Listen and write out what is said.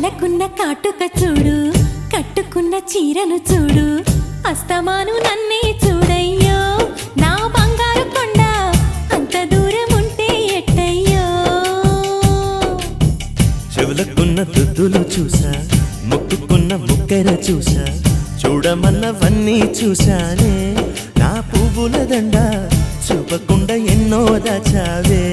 కళ్ళకున్న కాటుక చూడు, కట్టుకున్న చీరను చూడు, అస్తమాను నన్నే చూడయ్యో నా బంగారు కొండ, అంత దూరం ఉంటే ఎట్టయ్యో. చెవులకున్న దుద్దులు చూసా, ముక్కుకున్న ముక్కెర చూసా, చూడమన్నవన్నీ చూశానే. నా పువ్వుల దండ చూపకుండా ఎన్నో దాచావే.